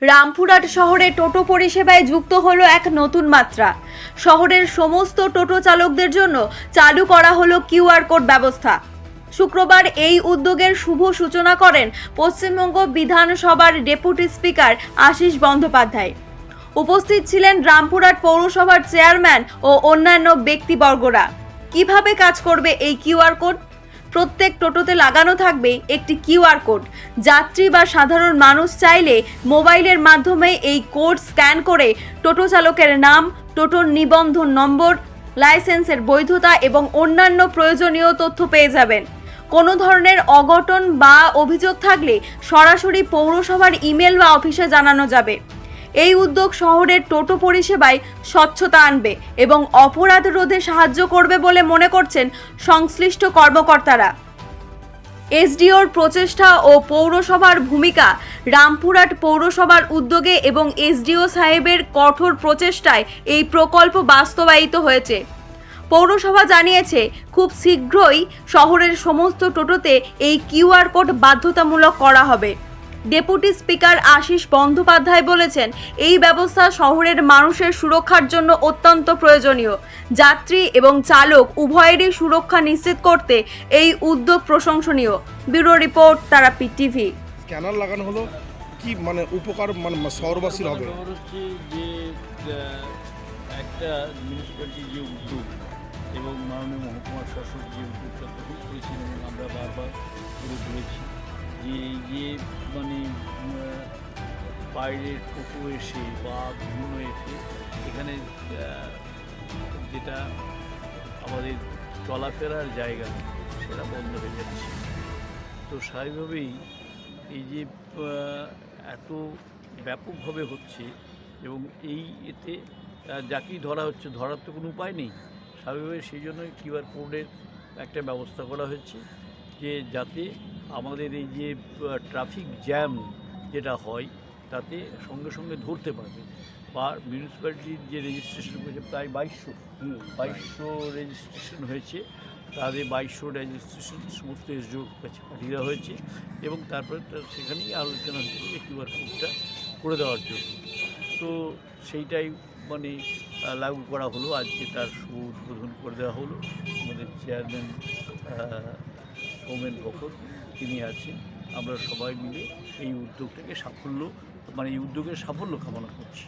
রামপুরহাট শহরে টোটো পরিষেবায় যুক্ত হলো এক নতুন মাত্রা। শহরের সমস্ত টোটো চালকদের জন্য চালু করা হলো কিউআর কোড ব্যবস্থা। শুক্রবার এই উদ্যোগের শুভ সূচনা করেন পশ্চিমবঙ্গ বিধানসভার ডেপুটি স্পিকার আশিস বন্দ্যোপাধ্যায়। উপস্থিত ছিলেন রামপুরহাট পৌরসভার চেয়ারম্যান ও অন্যান্য ব্যক্তিবর্গরা। কিভাবে কাজ করবে এই কিউআর কোড? প্রত্যেক টোটোতে লাগানো থাকবে একটি কিউআর কোড। যাত্রী বা সাধারণ মানুষ চাইলে মোবাইলের মাধ্যমে এই কোড স্ক্যান করে টোটো চালকের নাম, টোটোর নিবন্ধন নম্বর, লাইসেন্সের বৈধতা এবং অন্যান্য প্রয়োজনীয় তথ্য পেয়ে যাবেন। কোনো ধরনের অঘটন বা অভিযোগ থাকলে সরাসরি পৌরসভার ইমেল বা অফিসে জানানো যাবে। এই উদ্যোগ শহরের টোটো পরিষেবায় স্বচ্ছতা আনবে এবং অপরাধ রোধে সাহায্য করবে বলে মনে করছেন সংশ্লিষ্ট কর্মকর্তারা। এসডিওর প্রচেষ্টা ও পৌরসভার ভূমিকা। রামপুরহাট পৌরসভার উদ্যোগে এবং এসডিও সাহেবের কঠোর প্রচেষ্টায় এই প্রকল্প বাস্তবায়িত হয়েছে। পৌরসভা জানিয়েছে খুব শীঘ্রই শহরের সমস্ত টোটোতে এই কিউআর কোড বাধ্যতামূলক করা হবে। ডেপুটি স্পিকার আশিস বন্দ্যোপাধ্যায় বলেছেন, এই ব্যবস্থা শহরের মানুষের সুরক্ষার জন্য অত্যন্ত প্রয়োজনীয়। যাত্রী এবং চালক উভয়েরই সুরক্ষা নিশ্চিত করতে এই উদ্যোগ প্রশংসনীয়। Bureau report, Tarapith TV. Scanner লাগানো হলো কি মানে উপকার শহরবাসীর হবে? হচ্ছে যে একটা মিউনিসিপ্যালিটির যে উদ্যোগ এবং মাননীয় মহকুমার শাসক যে উদ্যোগটা গ্রহণ করেছেন এবং আমরা বারবার করে তুলেছি যে এই যে বাইরের টোটো এসে বা বিভিন্ন এসে এখানে যেটা আমাদের চলাফেরার জায়গা সেটা বন্ধ হয়ে যাচ্ছে। তো স্বাভাবিকভাবেই এই যে এত ব্যাপকভাবে হচ্ছে এবং এই এতে যাকেই ধরা হচ্ছে, ধরার তো কোনো উপায় নেই। স্বাভাবিকভাবে সেই জন্যই কিউআর কোডের একটা ব্যবস্থা করা হচ্ছে যে যাতে আমাদের এই যে ট্রাফিক জ্যাম যেটা হয় তাতে সঙ্গে সঙ্গে ধরতে পারবে। বা মিউনিসিপ্যালিটির যে রেজিস্ট্রেশন হয়েছে প্রায় 2200 রেজিস্ট্রেশন হয়েছে, তাদের 2200 রেজিস্ট্রেশন সমস্ত এসডিওর কাছে পাঠিয়ে দেওয়া হয়েছে এবং তারপরে সেখানেই আলোচনা হচ্ছে যে কিউআর কোডটা করে দেওয়ার জন্য। তো সেইটাই লাগু করা হলো। আজকে তার শুভ উদ্বোধন করে দেওয়া হলো। আমাদের চেয়ারম্যান সৌমেন বকর তিনি আছেন। আমরা সবাই মিলে এই উদ্যোগটাকে এই উদ্যোগের সাফল্য কামনা করছি।